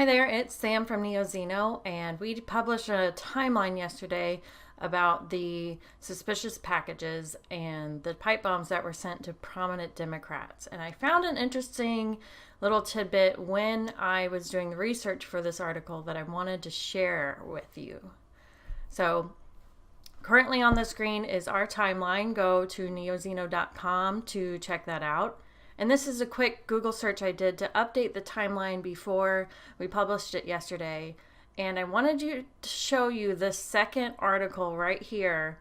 there, it's Sam from NeoZeno, and we published a timeline yesterday about the suspicious packages and the pipe bombs that were sent to prominent Democrats. And I found an interesting little tidbit when I was doing the research for this article that I wanted to share with you. So currently on the screen is our timeline. Go to neozeno.com to check that out. And this is a quick Google search I did to update the timeline before we published it yesterday. And I wanted to show you the second article right here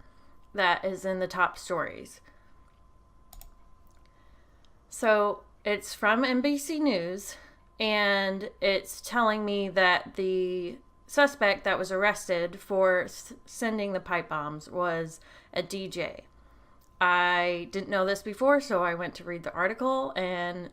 that is in the top stories. So it's from NBC News, and it's telling me that the suspect that was arrested for sending the pipe bombs was a DJ. I didn't know this before, so I went to read the article, and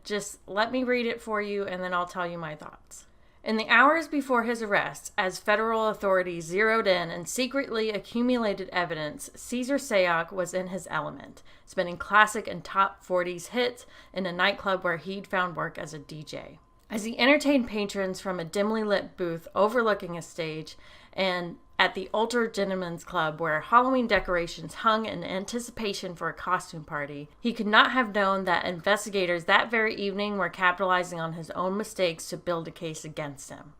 just let me read it for you, and then I'll tell you my thoughts. In the hours before his arrest, as federal authorities zeroed in and secretly accumulated evidence, Cesar Sayoc was in his element, spinning classic and top 40s hits in a nightclub where he'd found work as a DJ. As he entertained patrons from a dimly lit booth overlooking a stage, and at the Ultra Gentlemen's Club where Halloween decorations hung in anticipation for a costume party, he could not have known that investigators that very evening were capitalizing on his own mistakes to build a case against him.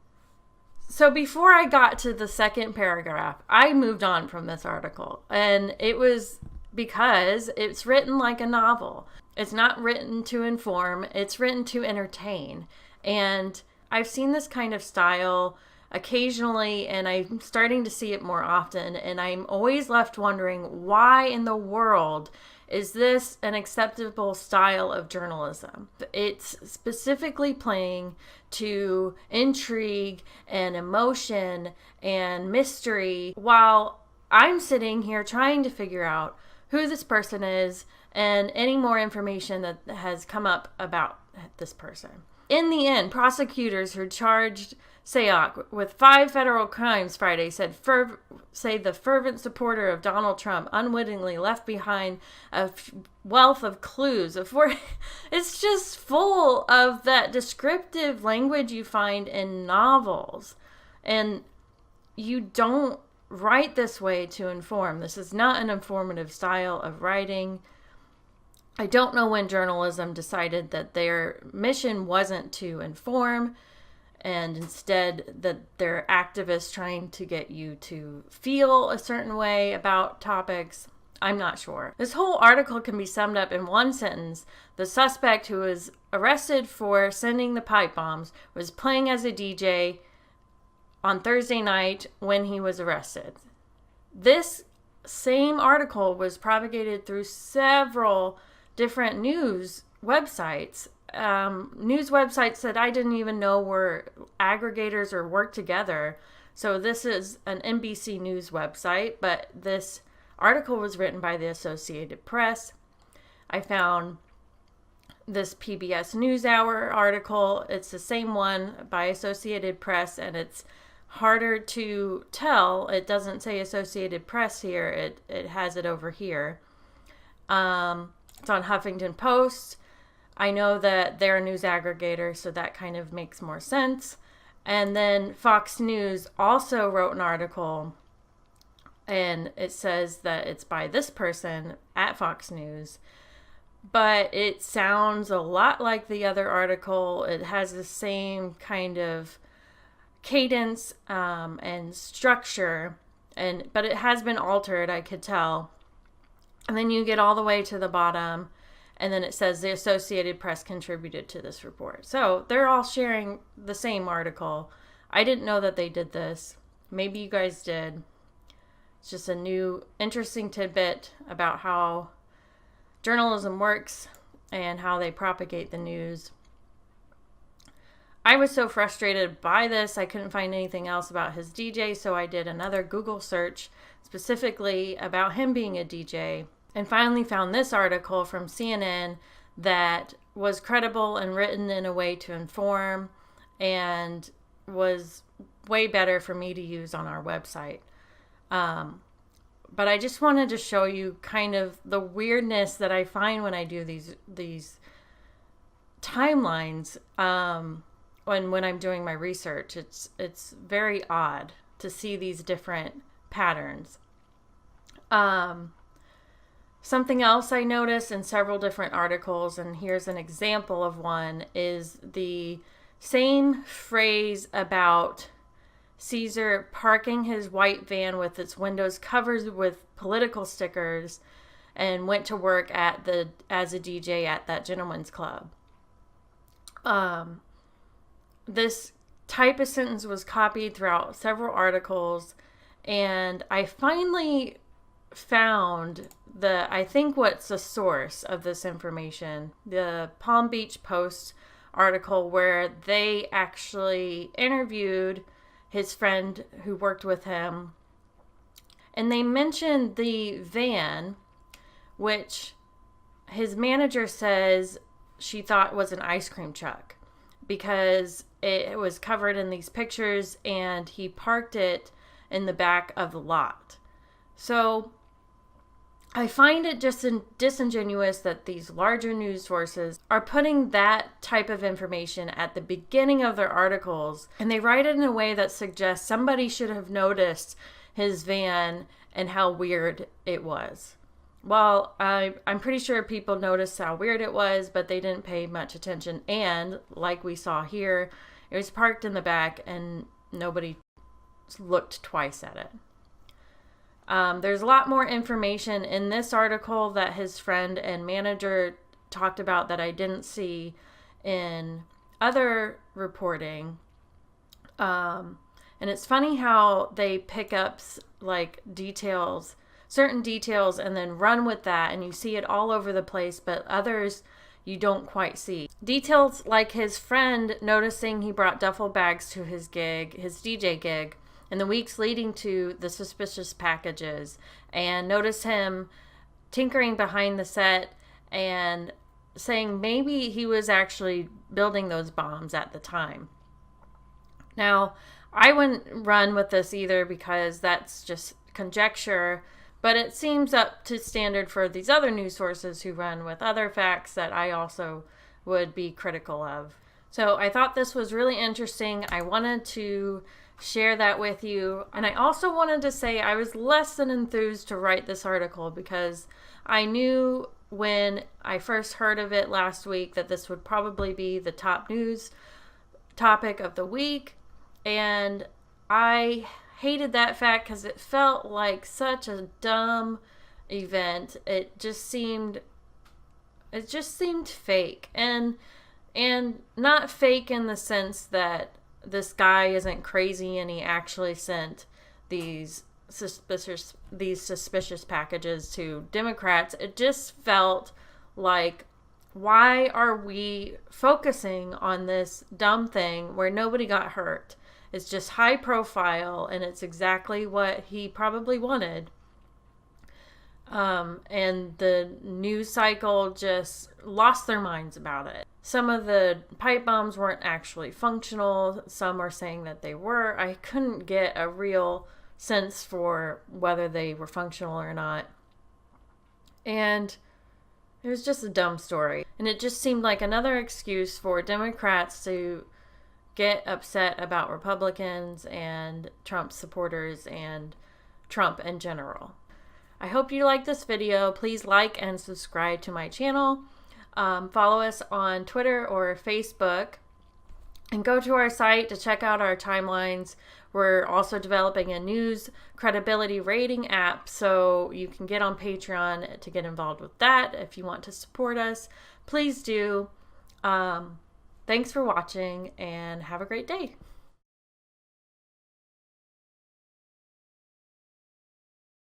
So before I got to the second paragraph, I moved on from this article, and it was because it's written like a novel. It's not written to inform, it's written to entertain. And I've seen this kind of style occasionally, and I'm starting to see it more often, and I'm always left wondering, why in the world is this an acceptable style of journalism? It's specifically playing to intrigue and emotion and mystery, while I'm sitting here trying to figure out who this person is and any more information that has come up about this person. In the end, prosecutors who charged Sayoc with 5 federal crimes Friday say the fervent supporter of Donald Trump unwittingly left behind a wealth of clues. It's just full of that descriptive language you find in novels. And you don't write this way to inform. This is not an informative style of writing. I don't know when journalism decided that their mission wasn't to inform, and instead that they're activists trying to get you to feel a certain way about topics. I'm not sure. This whole article can be summed up in one sentence. The suspect who was arrested for sending the pipe bombs was playing as a DJ on Thursday night when he was arrested. This same article was propagated through several different news websites that I didn't even know were aggregators or worked together. So this is an NBC News website, but this article was written by the Associated Press. I found this PBS NewsHour article. It's the same one by Associated Press, and it's harder to tell. It doesn't say Associated Press here. It has it over here. It's on Huffington Post. I know that they're a news aggregator, so that kind of makes more sense. And then Fox News also wrote an article, and it says that it's by this person at Fox News, but it sounds a lot like the other article. It has the same kind of cadence and structure, but it has been altered, I could tell. And then you get all the way to the bottom, and then it says the Associated Press contributed to this report. So they're all sharing the same article. I didn't know that they did this. Maybe you guys did. It's just a new, interesting tidbit about how journalism works and how they propagate the news. I was so frustrated by this, I couldn't find anything else about his DJ, so I did another Google search specifically about him being a DJ, and finally found this article from CNN that was credible and written in a way to inform and was way better for me to use on our website. But I just wanted to show you kind of the weirdness that I find when I do these timelines, when I'm doing my research. It's very odd to see these different patterns. Something else I noticed in several different articles, and here's an example of one, is the same phrase about Cesar parking his white van with its windows covered with political stickers and went to work as a DJ at that gentleman's club. This type of sentence was copied throughout several articles, and I finally found I think what's the source of this information, the Palm Beach Post article, where they actually interviewed his friend who worked with him, and they mentioned the van, which his manager says she thought was an ice cream truck because it was covered in these pictures and he parked it in the back of the lot. So I find it just disingenuous that these larger news sources are putting that type of information at the beginning of their articles, and they write it in a way that suggests somebody should have noticed his van and how weird it was. Well, I'm pretty sure people noticed how weird it was, but they didn't pay much attention. And like we saw here, it was parked in the back and nobody looked twice at it. There's a lot more information in this article that his friend and manager talked about that I didn't see in other reporting. And it's funny how they pick up like certain details, and then run with that, and you see it all over the place, but others you don't quite see. Details like his friend noticing he brought duffel bags to his DJ gig, in the weeks leading to the suspicious packages, and notice him tinkering behind the set and saying maybe he was actually building those bombs at the time. Now, I wouldn't run with this either because that's just conjecture, but it seems up to standard for these other news sources who run with other facts that I also would be critical of. So I thought this was really interesting. I wanted to share that with you. And I also wanted to say I was less than enthused to write this article because I knew when I first heard of it last week that this would probably be the top news topic of the week. And I hated that fact because it felt like such a dumb event. It just seemed fake, and not fake in the sense that this guy isn't crazy and he actually sent these suspicious packages to Democrats. It just felt like, why are we focusing on this dumb thing where nobody got hurt? It's just high profile, and it's exactly what he probably wanted. And the news cycle just lost their minds about it. Some of the pipe bombs weren't actually functional. Some are saying that they were. I couldn't get a real sense for whether they were functional or not. And it was just a dumb story. And it just seemed like another excuse for Democrats to get upset about Republicans and Trump supporters and Trump in general. I hope you like this video. Please like and subscribe to my channel. Follow us on Twitter or Facebook. And go to our site to check out our timelines. We're also developing a news credibility rating app, so you can get on Patreon to get involved with that. If you want to support us, please do. Thanks for watching, and have a great day.